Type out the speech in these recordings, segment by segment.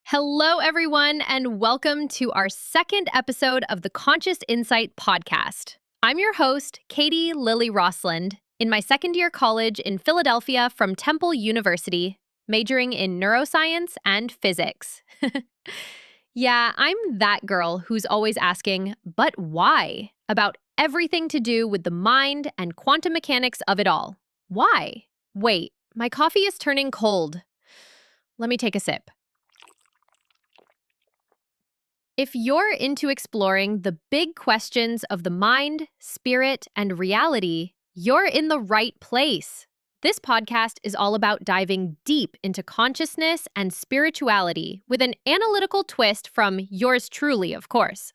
Hello, everyone, and welcome to our second episode of the Conscious Insight podcast. I'm your host, Katy Lily Rossland, in my second year college in Philadelphia from Temple University, majoring in neuroscience and physics. Yeah, I'm that girl who's always asking, but why? About everything to do with the mind and quantum mechanics of it all. Why? Wait, my coffee is turning cold. Let me take a sip. If you're into exploring the big questions of the mind, spirit, and reality, you're in the right place. This podcast is all about diving deep into consciousness and spirituality with an analytical twist from yours truly, of course.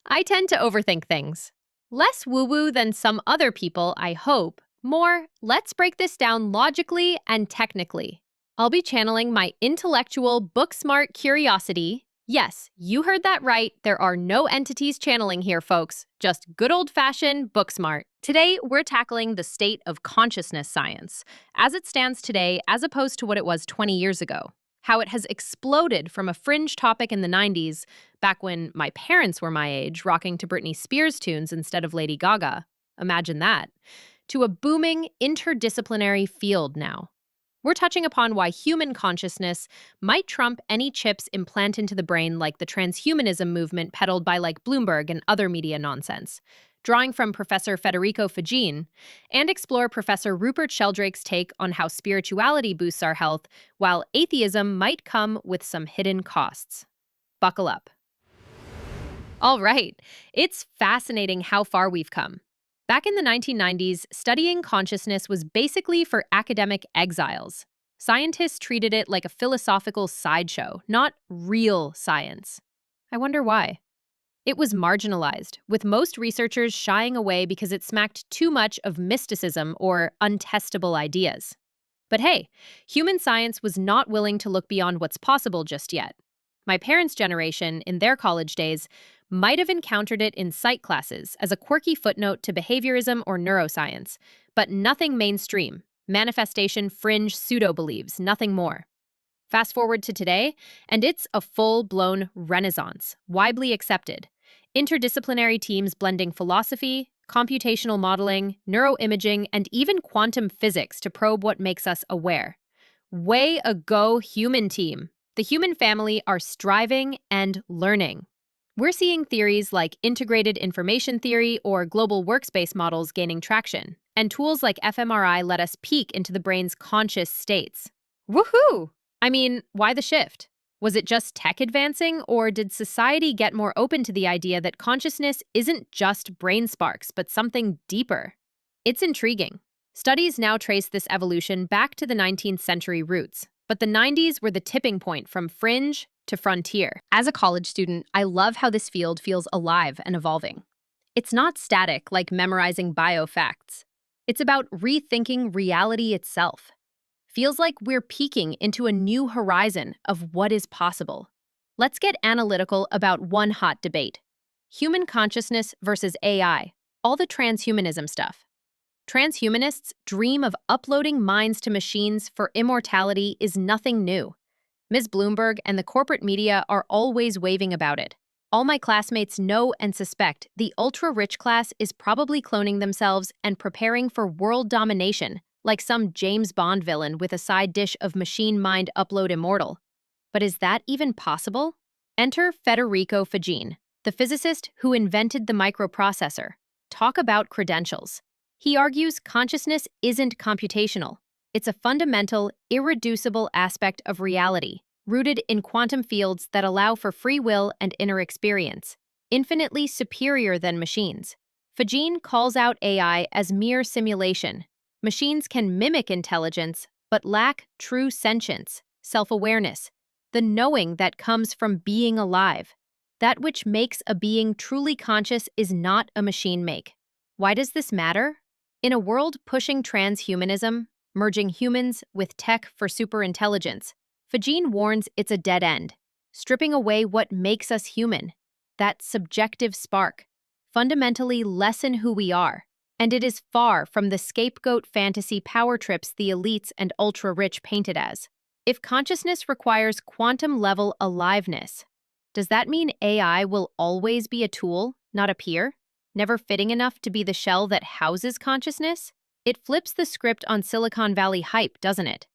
I tend to overthink things. Less woo-woo than some other people, I hope. More, let's break this down logically and technically. I'll be channeling my intellectual, book-smart curiosity. Yes, you heard that right. There are no entities channeling here, folks. Just good old-fashioned book smart. Today, we're tackling the state of consciousness science, as it stands today as opposed to what it was 20 years ago. How it has exploded from a fringe topic in the 90s, back when my parents were my age, rocking to Britney Spears tunes instead of Lady Gaga. Imagine that. To a booming, interdisciplinary field now. We're touching upon why human consciousness might trump any chips implanted into the brain like the transhumanism movement peddled by Bloomberg and other media nonsense, drawing from Professor Federico Faggin, and explore Professor Rupert Sheldrake's take on how spirituality boosts our health, while atheism might come with some hidden costs. Buckle up. All right, it's fascinating how far we've come. Back in the 1990s, studying consciousness was basically for academic exiles. Scientists treated it like a philosophical sideshow, not real science. I wonder why. It was marginalized, with most researchers shying away because it smacked too much of mysticism or untestable ideas. But hey, human science was not willing to look beyond what's possible just yet. My parents' generation, in their college days, might have encountered it in psych classes as a quirky footnote to behaviorism or neuroscience, but nothing mainstream. Manifestation fringe pseudo-believes, nothing more. Fast forward to today, and it's a full-blown renaissance, widely accepted. Interdisciplinary teams blending philosophy, computational modeling, neuroimaging, and even quantum physics to probe what makes us aware. Way ago, human team. The human family are striving and learning. We're seeing theories like integrated information theory or global workspace models gaining traction, and tools like fMRI let us peek into the brain's conscious states. Woohoo! I mean, why the shift? Was it just tech advancing, or did society get more open to the idea that consciousness isn't just brain sparks, but something deeper? It's intriguing. Studies now trace this evolution back to the 19th century roots, but the 90s were the tipping point from fringe to frontier. As a college student, I love how this field feels alive and evolving. It's not static like memorizing bio facts. It's about rethinking reality itself. Feels like we're peeking into a new horizon of what is possible. Let's get analytical about one hot debate. Human consciousness versus AI, all the transhumanism stuff. Transhumanists dream of uploading minds to machines for immortality is nothing new. Ms. Bloomberg and the corporate media are always waving about it. All my classmates know and suspect the ultra-rich class is probably cloning themselves and preparing for world domination, like some James Bond villain with a side dish of machine mind upload immortal. But is that even possible? Enter Federico Faggin, the physicist who invented the microprocessor. Talk about credentials. He argues consciousness isn't computational. It's a fundamental, irreducible aspect of reality, rooted in quantum fields that allow for free will and inner experience, infinitely superior than machines. Faggin calls out AI as mere simulation. Machines can mimic intelligence, but lack true sentience, self-awareness, the knowing that comes from being alive. That which makes a being truly conscious is not a machine make. Why does this matter? In a world pushing transhumanism, merging humans with tech for superintelligence, Faggin warns it's a dead end, stripping away what makes us human, that subjective spark, fundamentally lessen who we are, and it is far from the scapegoat fantasy power trips the elites and ultra-rich painted as. If consciousness requires quantum-level aliveness, does that mean AI will always be a tool, not a peer? Never fitting enough to be the shell that houses consciousness? It flips the script on Silicon Valley hype, doesn't it?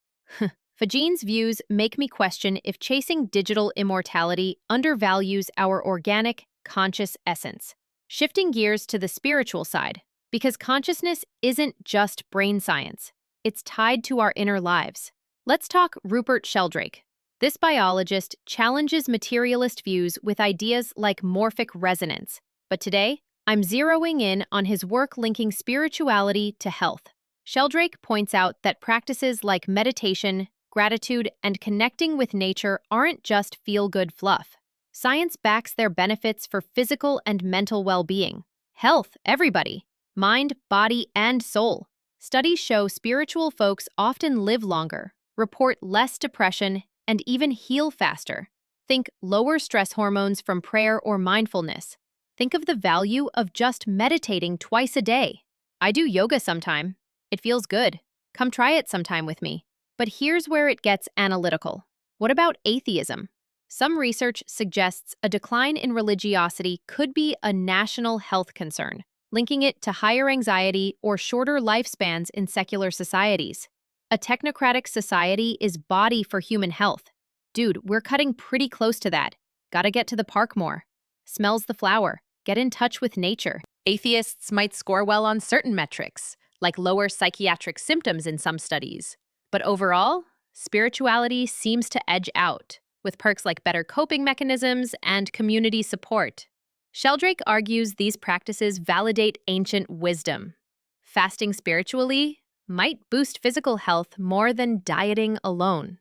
Faggin's views make me question if chasing digital immortality undervalues our organic, conscious essence. Shifting gears to the spiritual side, because consciousness isn't just brain science. It's tied to our inner lives. Let's talk Rupert Sheldrake. This biologist challenges materialist views with ideas like morphic resonance. But today, I'm zeroing in on his work linking spirituality to health. Sheldrake points out that practices like meditation, gratitude, and connecting with nature aren't just feel-good fluff. Science backs their benefits for physical and mental well-being. Health, everybody. Mind, body, and soul. Studies show spiritual folks often live longer, report less depression, and even heal faster. Think lower stress hormones from prayer or mindfulness. Think of the value of just meditating twice a day. I do yoga sometime. It feels good. Come try it sometime with me. But here's where it gets analytical. What about atheism? Some research suggests a decline in religiosity could be a national health concern, linking it to higher anxiety or shorter lifespans in secular societies. A technocratic society is body for human health. Dude, we're cutting pretty close to that. Gotta get to the park more. Smells the flower. Get in touch with nature. Atheists might score well on certain metrics, like lower psychiatric symptoms in some studies. But overall, spirituality seems to edge out, with perks like better coping mechanisms and community support. Sheldrake argues these practices validate ancient wisdom. Fasting spiritually might boost physical health more than dieting alone.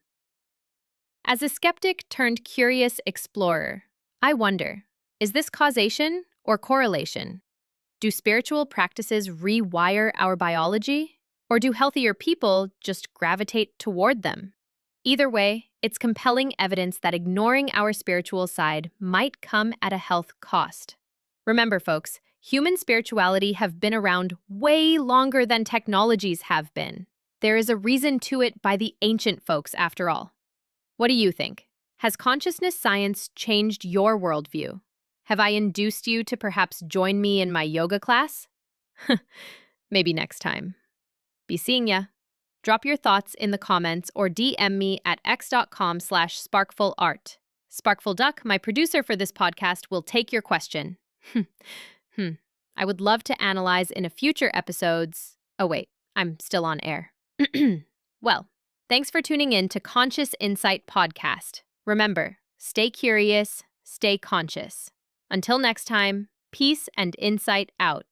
As a skeptic turned curious explorer, I wonder, is this causation or correlation? Do spiritual practices rewire our biology? Or do healthier people just gravitate toward them? Either way, it's compelling evidence that ignoring our spiritual side might come at a health cost. Remember, folks, human spirituality have been around way longer than technologies have been. There is a reason to it by the ancient folks, after all. What do you think? Has consciousness science changed your worldview? Have I induced you to perhaps join me in my yoga class? Maybe next time. Be seeing ya. Drop your thoughts in the comments or DM me at x.com/sparkfulart. Sparkful Duck, my producer for this podcast, will take your question. I would love to analyze in a future episodes. Oh wait, I'm still on air. Well, thanks for tuning in to Conscious Insight Podcast. Remember, stay curious, stay conscious. Until next time, peace and insight out.